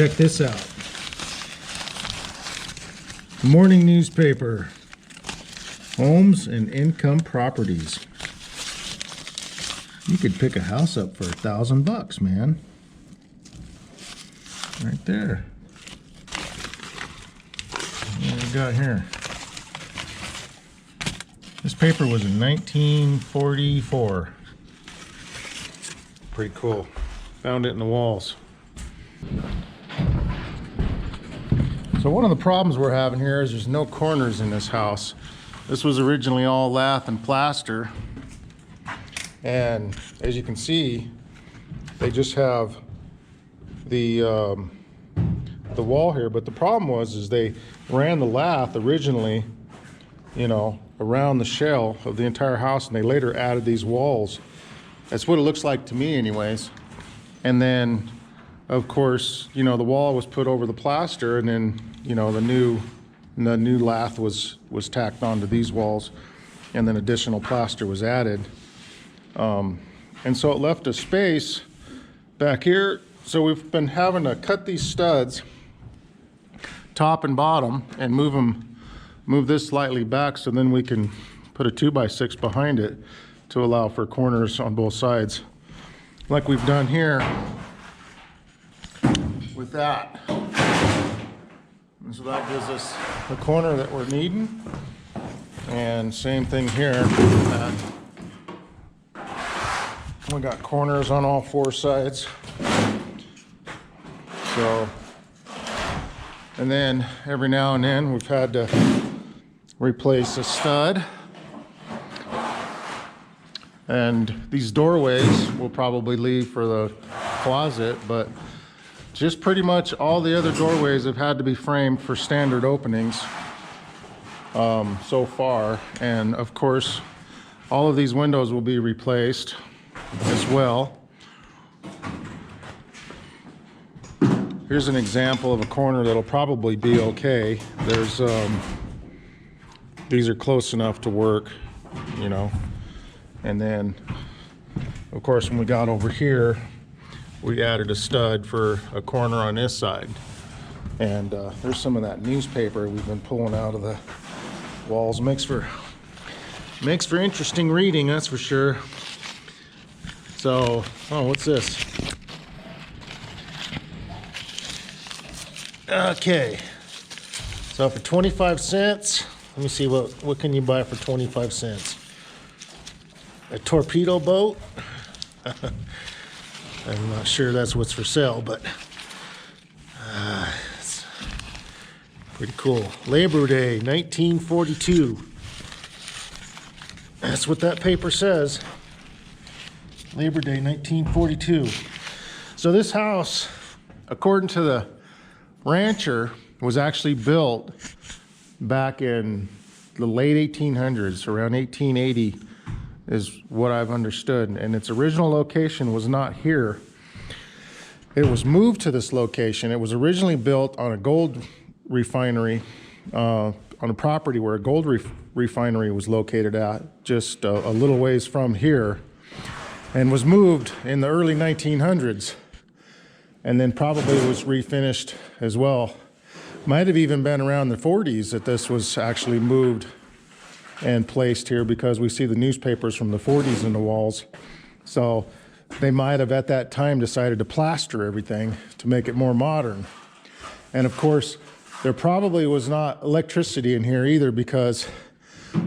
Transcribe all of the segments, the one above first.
check this out. Morning newspaper. Homes and income properties. You could pick a house up for $1,000, man. Right there. What do we got here? This paper was in 1944. Pretty cool. Found it in the walls. So one of the problems we're having here is there's no corners in this house. This was originally all lath and plaster. And as you can see, they just have the wall here. But the problem was they ran the lath originally, you know, around the shell of the entire house, and they later added these walls. That's what it looks like to me anyways. And then of course, you know, the wall was put over the plaster, and then, you know, the new lath was tacked onto these walls, and then additional plaster was added. And so it left a space back here. So we've been having to cut these studs top and bottom and move this slightly back, so then we can put a 2x6 behind it to allow for corners on both sides, like we've done here with that. And so that gives us the corner that we're needing. And same thing here. We got corners on all four sides. So, and then every now and then we've had to replace a stud. And these doorways we'll probably leave for the closet, but just pretty much all the other doorways have had to be framed for standard openings so far. And of course, all of these windows will be replaced as well. Here's an example of a corner that'll probably be okay. There's these are close enough to work, you know. And then of course when we got over here, we added a stud for a corner on this side. And there's some of that newspaper we've been pulling out of the walls. Makes for interesting reading, that's for sure. So, oh, what's this? Okay, so for 25 cents, let me see, what can you buy for 25 cents? A torpedo boat? I'm not sure that's what's for sale, but it's pretty cool. Labor Day, 1942. That's what that paper says. Labor Day, 1942. So this house, according to the rancher, was actually built back in the late 1800s, around 1880 is what I've understood. And its original location was not here. It was moved to this location. It was originally built on a gold refinery, on a property where a gold refinery was located at, just a little ways from here, and was moved in the early 1900s. And then probably was refinished as well. Might have even been around the 40s that this was actually moved and placed here, because we see the newspapers from the 40s in the walls. So they might have at that time decided to plaster everything to make it more modern. And of course, there probably was not electricity in here either, because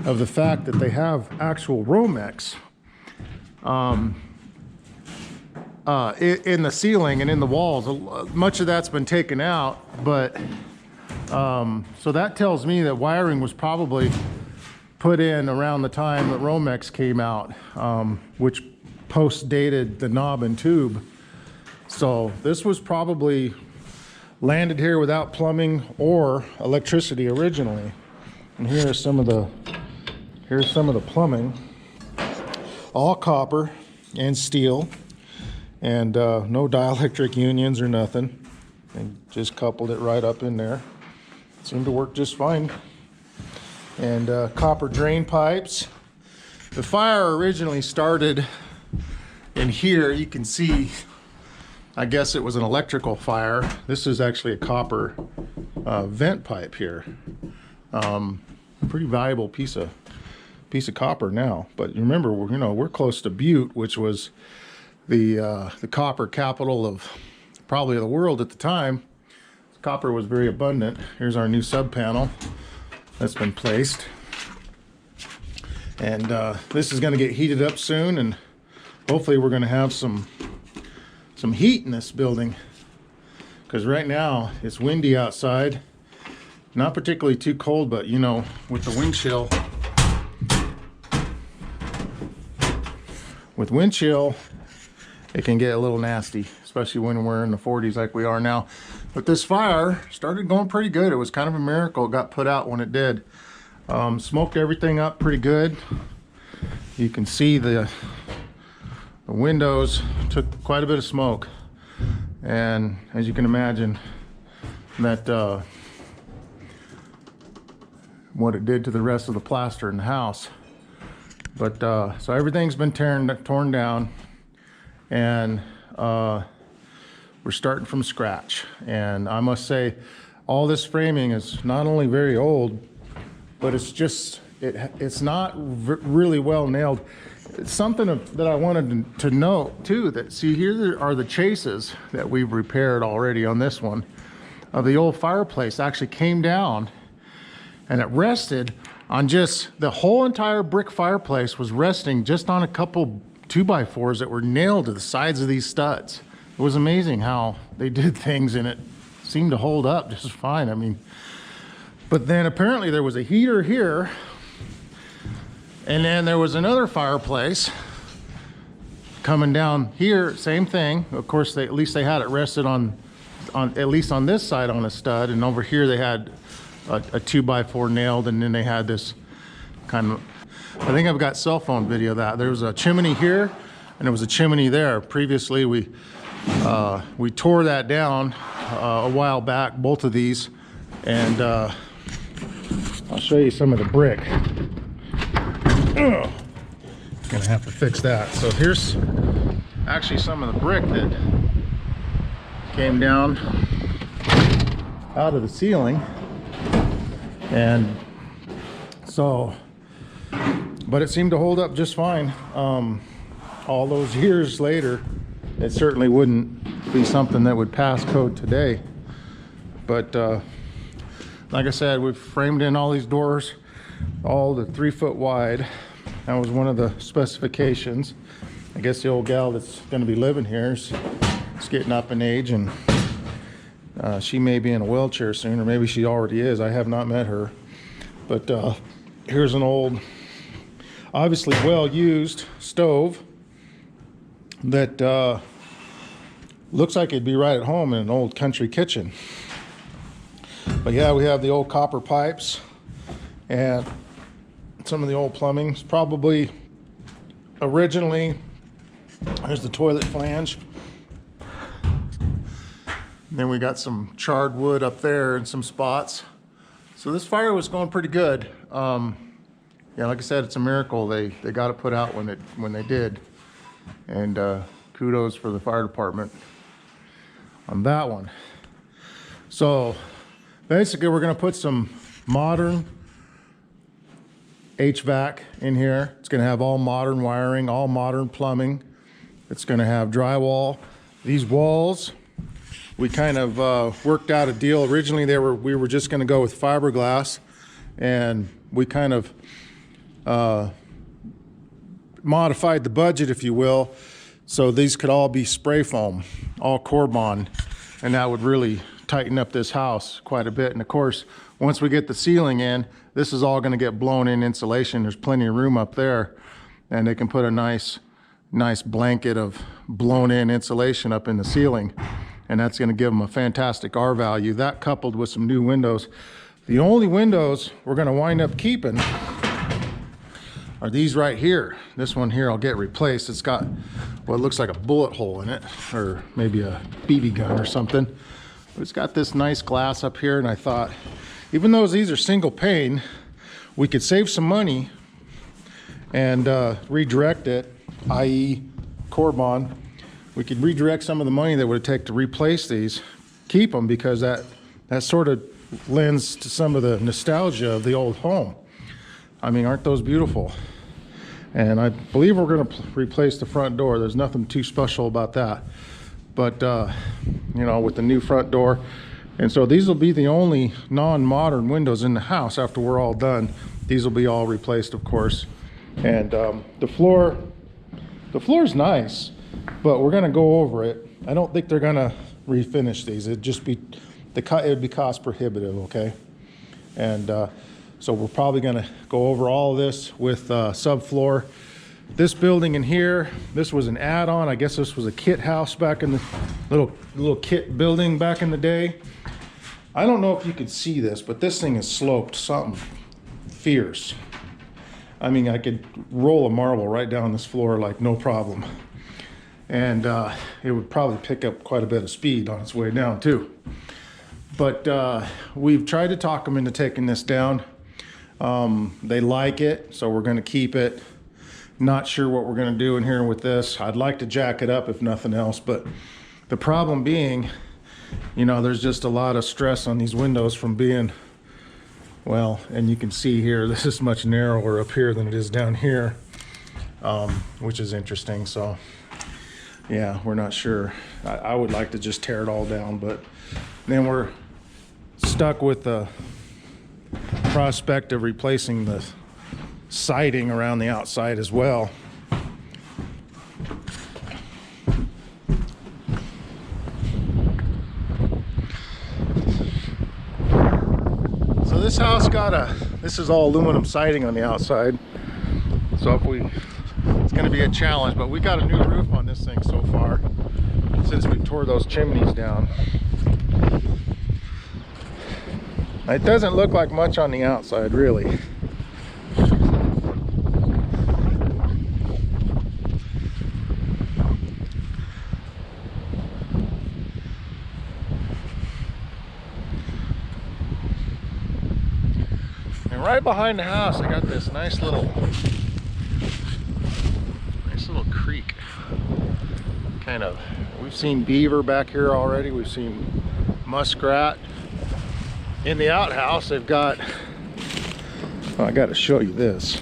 of the fact that they have actual Romex in the ceiling and in the walls. Much of that's been taken out, but so that tells me that wiring was probably put in around the time that Romex came out, which post-dated the knob and tube. So this was probably landed here without plumbing or electricity originally. And here's some of the plumbing, all copper and steel, and no dielectric unions or nothing, and just coupled it right up in there. Seemed to work just fine. And copper drain pipes. The fire originally started in here. You can see I guess it was an electrical fire. This is actually a copper vent pipe here. A pretty valuable piece of copper now. But remember, we're close to Butte, which was the copper capital of probably the world at the time. Copper was very abundant. Here's our new sub panel that's been placed, and this is going to get heated up soon, and hopefully we're going to have some heat in this building, because right now it's windy outside. Not particularly too cold, but with the wind chill, it can get a little nasty, especially when we're in the 40s like we are now. But this fire started going pretty good. It was kind of a miracle it got put out when it did. Smoked everything up pretty good. You can see the windows took quite a bit of smoke, and as you can imagine, that what it did to the rest of the plaster in the house. But so everything's been torn down, and we're starting from scratch. And I must say, all this framing is not only very old, but it's not really well nailed. It's something that I wanted to note too, that see, here are the chases that we've repaired already on this one. The old fireplace actually came down, and it rested on just, the whole entire brick fireplace was resting just on a couple 2x4s that were nailed to the sides of these studs. It was amazing how they did things, and it seemed to hold up just fine. I mean, but then apparently there was a heater here, and then there was another fireplace coming down here, same thing. Of course, at least they had it rested on at least on this side on a stud, and over here they had a 2x4 nailed, and then they had this kind of, I think I've got cell phone video of that. There was a chimney here, and there was a chimney there. Previously, we tore that down a while back, both of these, and I'll show you some of the brick. Ugh. Gonna have to fix that. So here's actually some of the brick that came down out of the ceiling. And so, but it seemed to hold up just fine. All those years later, it certainly wouldn't be something that would pass code today. But like I said, we've framed in all these doors, all the 3 foot wide. That was one of the specifications. I guess the old gal that's gonna be living here is getting up in age, and she may be in a wheelchair soon, or maybe she already is. I have not met her. But here's an old, obviously well-used stove that looks like it'd be right at home in an old country kitchen. But yeah, we have the old copper pipes and some of the old plumbing. Probably originally, there's the toilet flange. Then we got some charred wood up there in some spots. So this fire was going pretty good. Yeah, like I said, it's a miracle they got it put out when they did. And kudos for the fire department on that one. So basically, we're gonna put some modern HVAC in here. It's gonna have all modern wiring, all modern plumbing. It's gonna have drywall. These walls, we kind of worked out a deal. Originally, we were just gonna go with fiberglass, and we kind of modified the budget, if you will, so these could all be spray foam, all core bond, and that would really tighten up this house quite a bit. And of course, once we get the ceiling in, this is all going to get blown in insulation. There's plenty of room up there, and they can put a nice blanket of blown in insulation up in the ceiling, and that's going to give them a fantastic R value. That coupled with some new windows. The only windows we're going to wind up keeping are these right here. This one here I'll get replaced. It's got what looks like a bullet hole in it, or maybe a BB gun or something. But it's got this nice glass up here, and I thought, even though these are single pane, we could save some money and redirect it, i.e. core bond, we could redirect some of the money that would take to replace these, keep them, because that sort of lends to some of the nostalgia of the old home. I mean, aren't those beautiful? And I believe we're going to replace the front door. There's nothing too special about that. But, you know, with the new front door. And so these will be the only non-modern windows in the house after we're all done. These will be all replaced, of course. And the floor's nice, but we're going to go over it. I don't think they're going to refinish these. It'd just be, it would be cost prohibitive, okay? And so we're probably going to go over all of this with subfloor. This building in here, this was an add-on. I guess this was a kit house back in the little kit building back in the day. I don't know if you could see this, but this thing is sloped something fierce. I mean, I could roll a marble right down this floor like no problem. And it would probably pick up quite a bit of speed on its way down too. But we've tried to talk them into taking this down. They like it, so we're going to keep it. Not sure what we're going to do in here with this. I'd like to jack it up if nothing else, but the problem being, you know, there's just a lot of stress on these windows from being, well, and you can see here, this is much narrower up here than it is down here, which is interesting. So yeah, we're not sure. I would like to just tear it all down, but then we're stuck with the prospect of replacing the siding around the outside as well. So this house got this is all aluminum siding on the outside. So it's going to be a challenge, but we got a new roof on this thing so far since we tore those chimneys down. It doesn't look like much on the outside, really. And right behind the house, I got this nice little creek. Kind of, we've seen beaver back here already. We've seen muskrat. In the outhouse, they've got, oh, I got to show you this.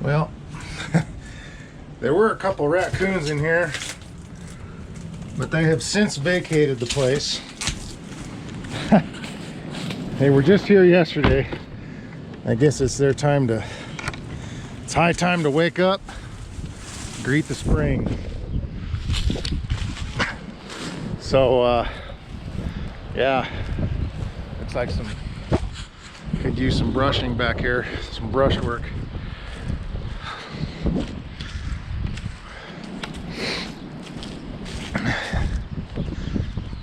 Well, there were a couple raccoons in here, but they have since vacated the place. They were just here yesterday. I guess it's their time to, it's high time to wake up, greet the spring. So, yeah, looks like could use some brushing back here, some brush work.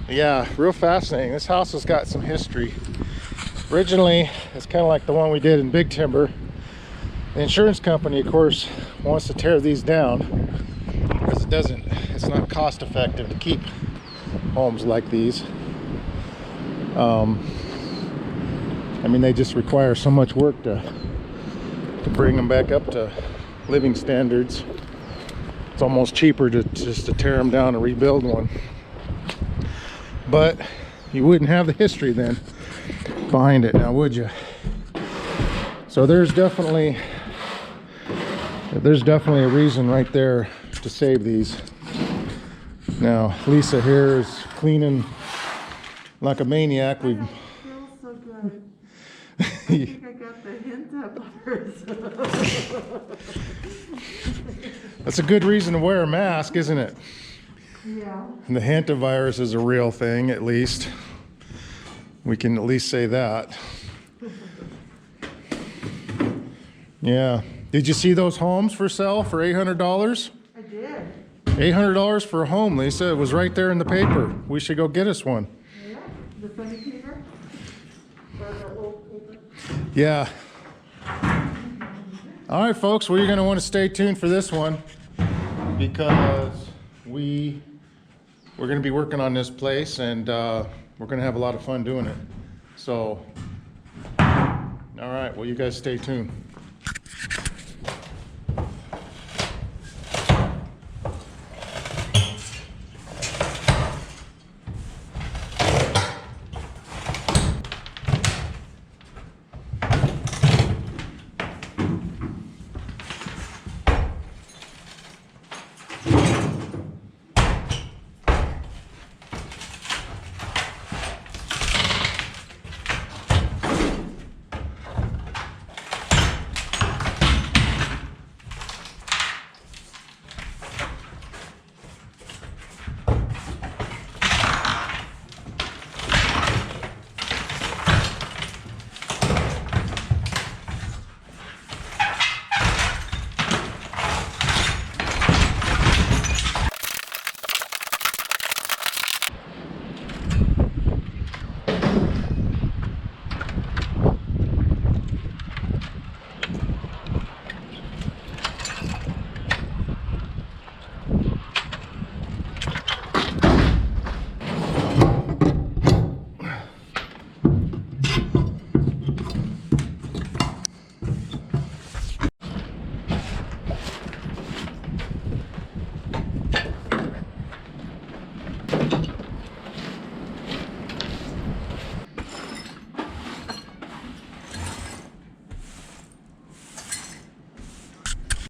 Yeah, real fascinating. This house has got some history. Originally, it's kind of like the one we did in Big Timber. The insurance company, of course, wants to tear these down because it's not cost effective to keep homes like these. I mean, they just require so much work to bring them back up to living standards. It's almost cheaper just to tear them down and rebuild one. But you wouldn't have the history then behind it now, would you? So there's definitely a reason right there to save these. Now Lisa here is cleaning like a maniac. It feels so good. I think I got the hint of hers. That's a good reason to wear a mask, isn't it? Yeah. And the hantavirus is a real thing, at least. We can at least say that. Yeah. Did you see those homes for sale for $800? I did. $800 for a home, Lisa. It was right there in the paper. We should go get us one. Yeah. The funny paper? Or the old paper? Yeah. All right, folks, well, you're going to want to stay tuned for this one because we're going to be working on this place, and we're going to have a lot of fun doing it. So, all right, well, you guys stay tuned.